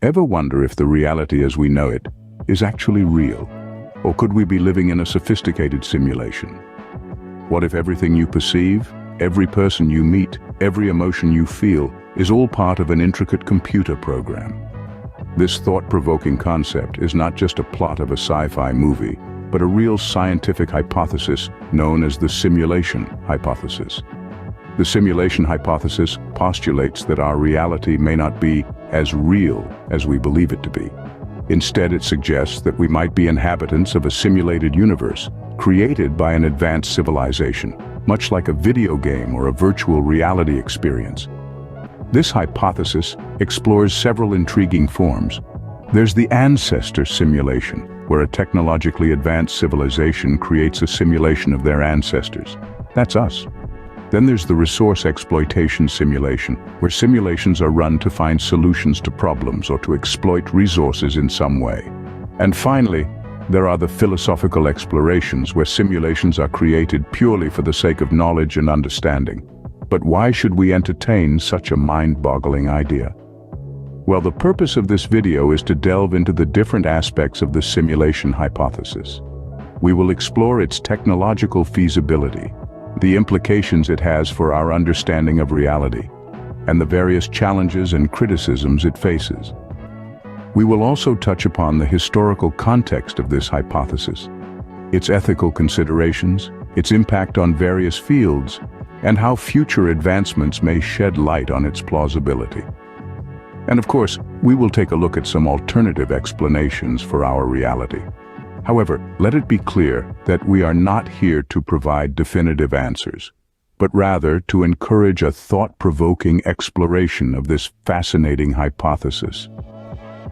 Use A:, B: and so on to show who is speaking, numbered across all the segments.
A: Ever wonder if the reality as we know it is actually real? Or could we be living in a sophisticated simulation? What if everything you perceive, every person you meet, every emotion you feel is all part of an intricate computer program? This thought-provoking concept is not just a plot of a sci-fi movie, but a real scientific hypothesis known as the simulation hypothesis. The simulation hypothesis postulates that our reality may not be as real as we believe it to be. Instead, it suggests that we might be inhabitants of a simulated universe created by an advanced civilization, much like a video game or a virtual reality experience. This hypothesis explores several intriguing forms. There's the ancestor simulation, where a technologically advanced civilization creates a simulation of their ancestors. That's us. Then there's the resource exploitation simulation, where simulations are run to find solutions to problems or to exploit resources in some way. And finally, there are the philosophical explorations, where simulations are created purely for the sake of knowledge and understanding. But why should we entertain such a mind-boggling idea? Well, the purpose of this video is to delve into the different aspects of the simulation hypothesis. We will explore its technological feasibility, the implications it has for our understanding of reality, and the various challenges and criticisms it faces. We will also touch upon the historical context of this hypothesis, its ethical considerations, its impact on various fields, and how future advancements may shed light on its plausibility. And of course, we will take a look at some alternative explanations for our reality. However, let it be clear that we are not here to provide definitive answers, but rather to encourage a thought-provoking exploration of this fascinating hypothesis.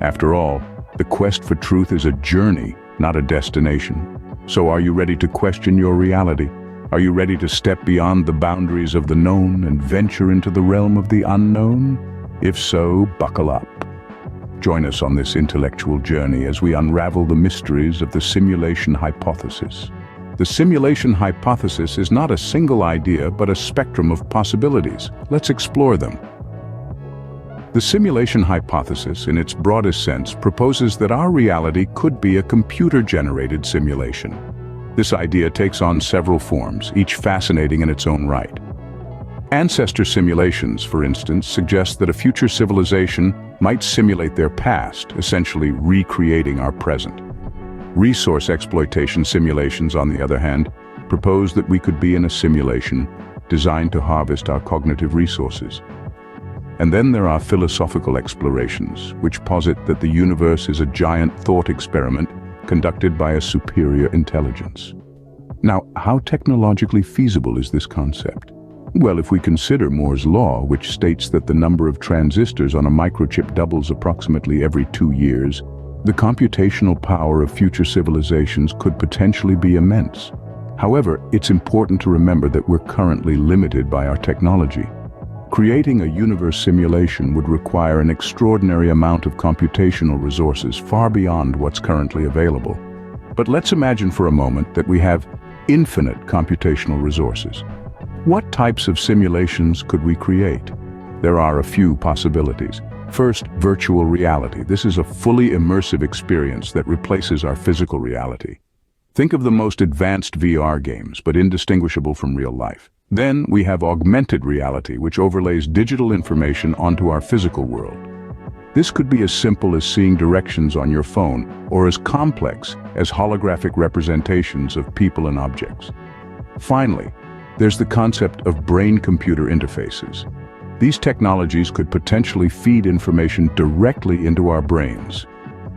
A: After all, the quest for truth is a journey, not a destination. So are you ready to question your reality? Are you ready to step beyond the boundaries of the known and venture into the realm of the unknown? If so, buckle up. Join us on this intellectual journey as we unravel the mysteries of the simulation hypothesis. The simulation hypothesis is not a single idea, but a spectrum of possibilities. Let's explore them. The simulation hypothesis, in its broadest sense, proposes that our reality could be a computer-generated simulation. This idea takes on several forms, each fascinating in its own right. Ancestor simulations, for instance, suggest that a future civilization might simulate their past, essentially recreating our present. Resource exploitation simulations, on the other hand, propose that we could be in a simulation designed to harvest our cognitive resources. And then there are philosophical explorations, which posit that the universe is a giant thought experiment conducted by a superior intelligence. Now, how technologically feasible is this concept? Well, if we consider Moore's law, which states that the number of transistors on a microchip doubles approximately every 2 years, the computational power of future civilizations could potentially be immense. However, it's important to remember that we're currently limited by our technology. Creating a universe simulation would require an extraordinary amount of computational resources far beyond what's currently available. But let's imagine for a moment that we have infinite computational resources. What types of simulations could we create? There are a few possibilities. First, virtual reality. This is a fully immersive experience that replaces our physical reality. Think of the most advanced VR games, but indistinguishable from real life. Then we have augmented reality, which overlays digital information onto our physical world. This could be as simple as seeing directions on your phone, or as complex as holographic representations of people and objects. Finally, there's the concept of brain-computer interfaces. These technologies could potentially feed information directly into our brains,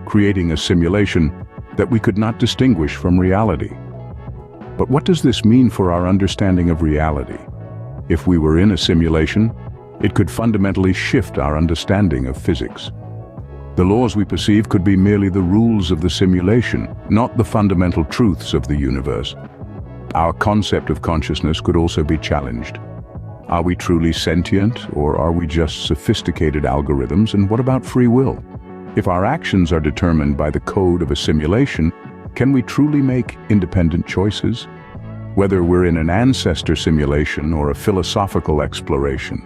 A: creating a simulation that we could not distinguish from reality. But what does this mean for our understanding of reality? If we were in a simulation, it could fundamentally shift our understanding of physics. The laws we perceive could be merely the rules of the simulation, not the fundamental truths of the universe. Our concept of consciousness could also be challenged. Are we truly sentient, or are we just sophisticated algorithms? And what about free will? If our actions are determined by the code of a simulation, can we truly make independent choices? Whether we're in an ancestor simulation or a philosophical exploration,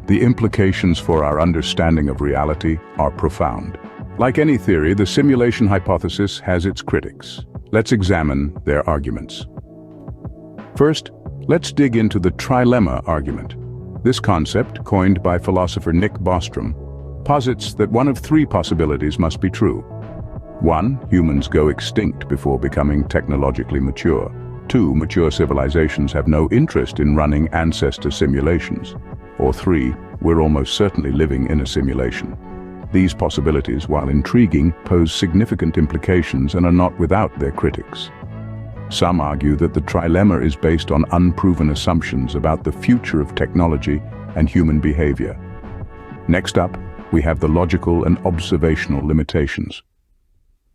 A: the implications for our understanding of reality are profound. Like any theory, the simulation hypothesis has its critics. Let's examine their arguments. First, let's dig into the trilemma argument. This concept, coined by philosopher Nick Bostrom, posits that one of three possibilities must be true. 1. Humans go extinct before becoming technologically mature. 2. Mature civilizations have no interest in running ancestor simulations. Or 3. We're almost certainly living in a simulation. These possibilities, while intriguing, pose significant implications and are not without their critics. Some argue that the trilemma is based on unproven assumptions about the future of technology and human behavior. Next up, we have the logical and observational limitations.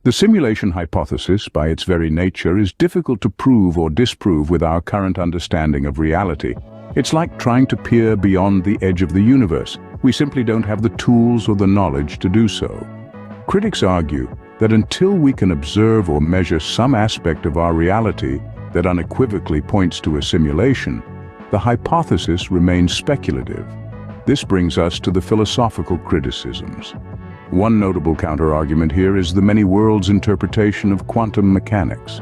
A: The simulation hypothesis, by its very nature, is difficult to prove or disprove with our current understanding of reality. It's like trying to peer beyond the edge of the universe. We simply don't have the tools or the knowledge to do so. Critics argue that until we can observe or measure some aspect of our reality that unequivocally points to a simulation, the hypothesis remains speculative. This brings us to the philosophical criticisms. One notable counter-argument here is the many worlds interpretation of quantum mechanics.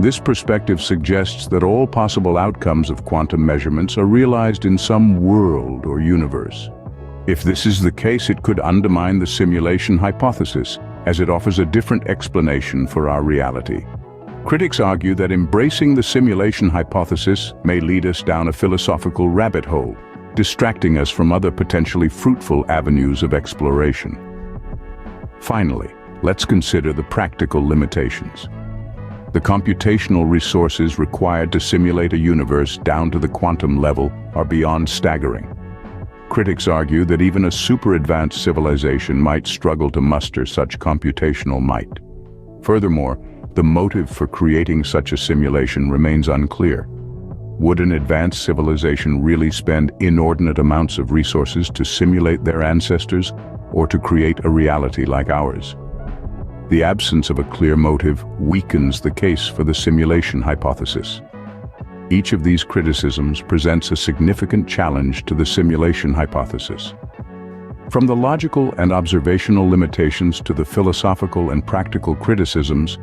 A: This perspective suggests that all possible outcomes of quantum measurements are realized in some world or universe. If this is the case, it could undermine the simulation hypothesis, as it offers a different explanation for our reality. Critics argue that embracing the simulation hypothesis may lead us down a philosophical rabbit hole, distracting us from other potentially fruitful avenues of exploration. Finally, let's consider the practical limitations. The computational resources required to simulate a universe down to the quantum level are beyond staggering. Critics argue that even a super-advanced civilization might struggle to muster such computational might. Furthermore, the motive for creating such a simulation remains unclear. Would an advanced civilization really spend inordinate amounts of resources to simulate their ancestors, or to create a reality like ours? The absence of a clear motive weakens the case for the simulation hypothesis. Each of these criticisms presents a significant challenge to the simulation hypothesis. From the logical and observational limitations to the philosophical and practical criticisms,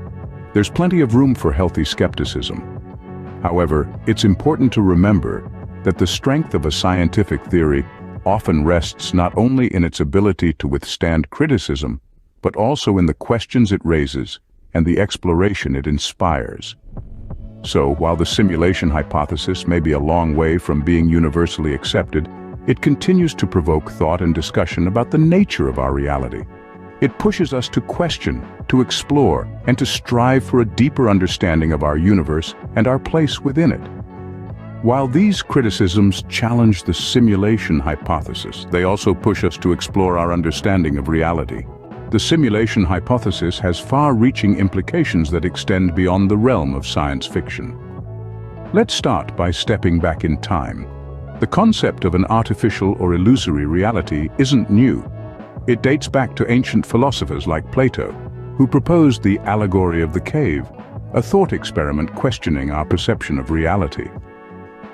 A: there's plenty of room for healthy skepticism. However, it's important to remember that the strength of a scientific theory often rests not only in its ability to withstand criticism, but also in the questions it raises and the exploration it inspires. So, while the simulation hypothesis may be a long way from being universally accepted, it continues to provoke thought and discussion about the nature of our reality. It pushes us to question, to explore, and to strive for a deeper understanding of our universe and our place within it. While these criticisms challenge the simulation hypothesis, they also push us to explore our understanding of reality. The simulation hypothesis has far-reaching implications that extend beyond the realm of science fiction. Let's start by stepping back in time. The concept of an artificial or illusory reality isn't new. It dates back to ancient philosophers like Plato, who proposed the allegory of the cave, a thought experiment questioning our perception of reality.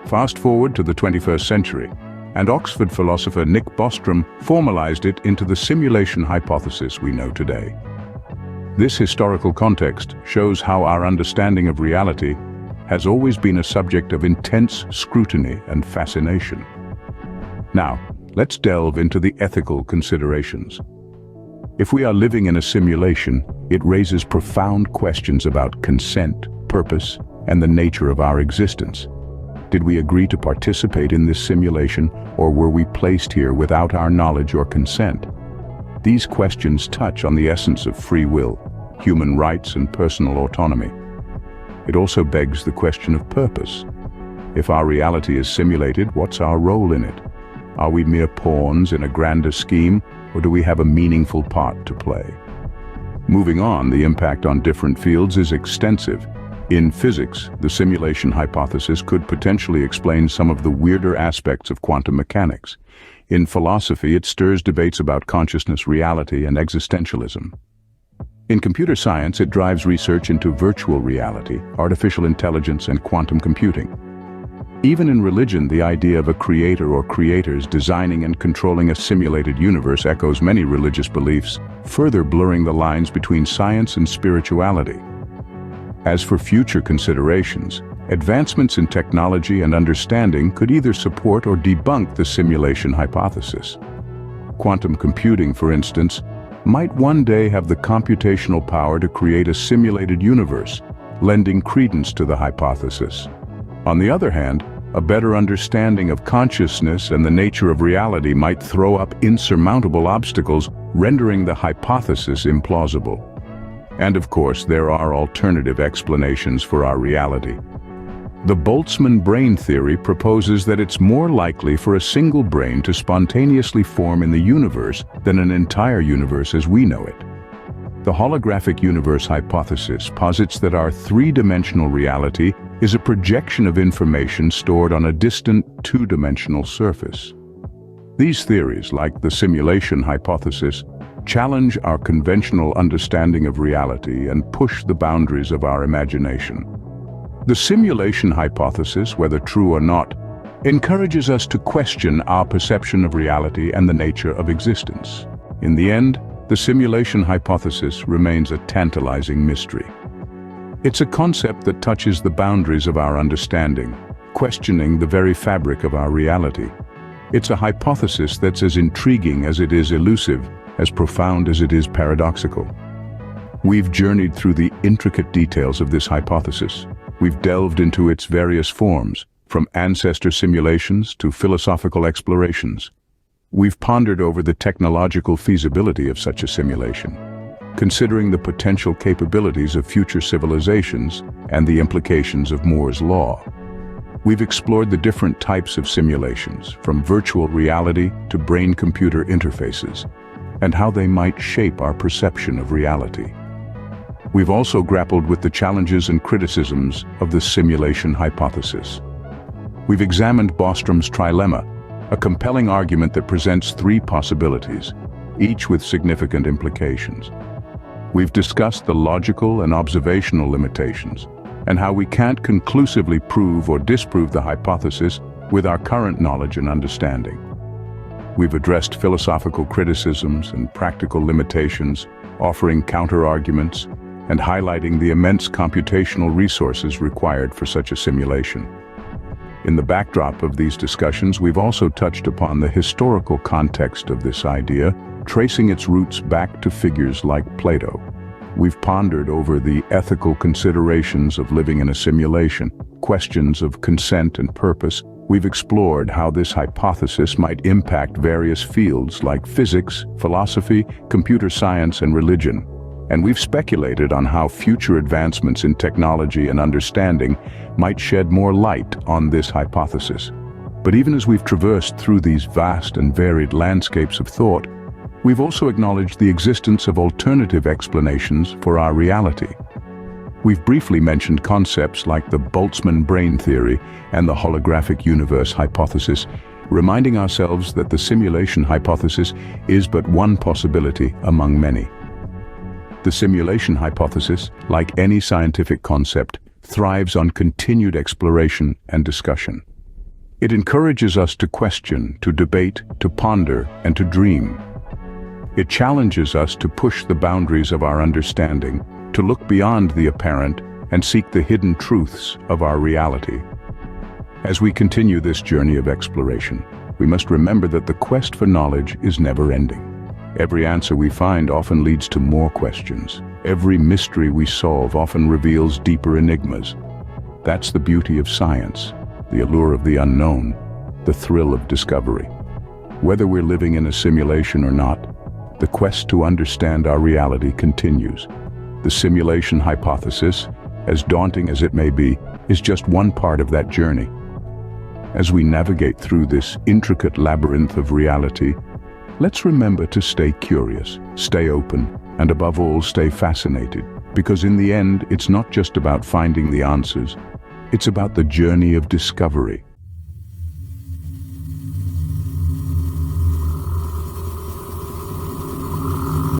A: Fast forward to the 21st century, and Oxford philosopher Nick Bostrom formalized it into the simulation hypothesis we know today. This historical context shows how our understanding of reality has always been a subject of intense scrutiny and fascination. Now, let's delve into the ethical considerations. If we are living in a simulation, it raises profound questions about consent, purpose, and the nature of our existence. Did we agree to participate in this simulation, or were we placed here without our knowledge or consent? These questions touch on the essence of free will, human rights, and personal autonomy. It also begs the question of purpose. If our reality is simulated, what's our role in it? Are we mere pawns in a grander scheme, or do we have a meaningful part to play? Moving on, the impact on different fields is extensive. In physics, the simulation hypothesis could potentially explain some of the weirder aspects of quantum mechanics. In philosophy, it stirs debates about consciousness, reality, and existentialism. In computer science, it drives research into virtual reality, artificial intelligence, and quantum computing. Even in religion, the idea of a creator or creators designing and controlling a simulated universe echoes many religious beliefs, further blurring the lines between science and spirituality. As for future considerations, advancements in technology and understanding could either support or debunk the simulation hypothesis. Quantum computing, for instance, might one day have the computational power to create a simulated universe, lending credence to the hypothesis. On the other hand, a better understanding of consciousness and the nature of reality might throw up insurmountable obstacles, rendering the hypothesis implausible. And of course, there are alternative explanations for our reality. The Boltzmann Brain theory proposes that it's more likely for a single brain to spontaneously form in the universe than an entire universe as we know it. The holographic universe hypothesis posits that our three-dimensional reality is a projection of information stored on a distant two-dimensional surface. These theories, like the simulation hypothesis, challenge our conventional understanding of reality and push the boundaries of our imagination. The simulation hypothesis, whether true or not, encourages us to question our perception of reality and the nature of existence. In the end, the simulation hypothesis remains a tantalizing mystery. It's a concept that touches the boundaries of our understanding, questioning the very fabric of our reality. It's a hypothesis that's as intriguing as it is elusive, as profound as it is paradoxical. We've journeyed through the intricate details of this hypothesis. We've delved into its various forms, from ancestor simulations to philosophical explorations. We've pondered over the technological feasibility of such a simulation, considering the potential capabilities of future civilizations and the implications of Moore's law. We've explored the different types of simulations, from virtual reality to brain-computer interfaces, and how they might shape our perception of reality. We've also grappled with the challenges and criticisms of the simulation hypothesis. We've examined Bostrom's trilemma, a compelling argument that presents three possibilities, each with significant implications. We've discussed the logical and observational limitations, and how we can't conclusively prove or disprove the hypothesis with our current knowledge and understanding. We've addressed philosophical criticisms and practical limitations, offering counter-arguments and highlighting the immense computational resources required for such a simulation. In the backdrop of these discussions, we've also touched upon the historical context of this idea, tracing its roots back to figures like Plato. We've pondered over the ethical considerations of living in a simulation, questions of consent and purpose. We've explored how this hypothesis might impact various fields like physics, philosophy, computer science, and religion. And we've speculated on how future advancements in technology and understanding might shed more light on this hypothesis. But even as we've traversed through these vast and varied landscapes of thought, we've also acknowledged the existence of alternative explanations for our reality. We've briefly mentioned concepts like the Boltzmann Brain theory and the holographic universe hypothesis, reminding ourselves that the simulation hypothesis is but one possibility among many. The simulation hypothesis, like any scientific concept, thrives on continued exploration and discussion. It encourages us to question, to debate, to ponder, and to dream. It challenges us to push the boundaries of our understanding, to look beyond the apparent and seek the hidden truths of our reality. As we continue this journey of exploration, we must remember that the quest for knowledge is never-ending. Every answer we find often leads to more questions. Every mystery we solve often reveals deeper enigmas. That's the beauty of science, the allure of the unknown, the thrill of discovery. Whether we're living in a simulation or not, the quest to understand our reality continues. The simulation hypothesis, as daunting as it may be, is just one part of that journey. As we navigate through this intricate labyrinth of reality, let's remember to stay curious, stay open, and above all, stay fascinated. Because in the end, it's not just about finding the answers, it's about the journey of discovery.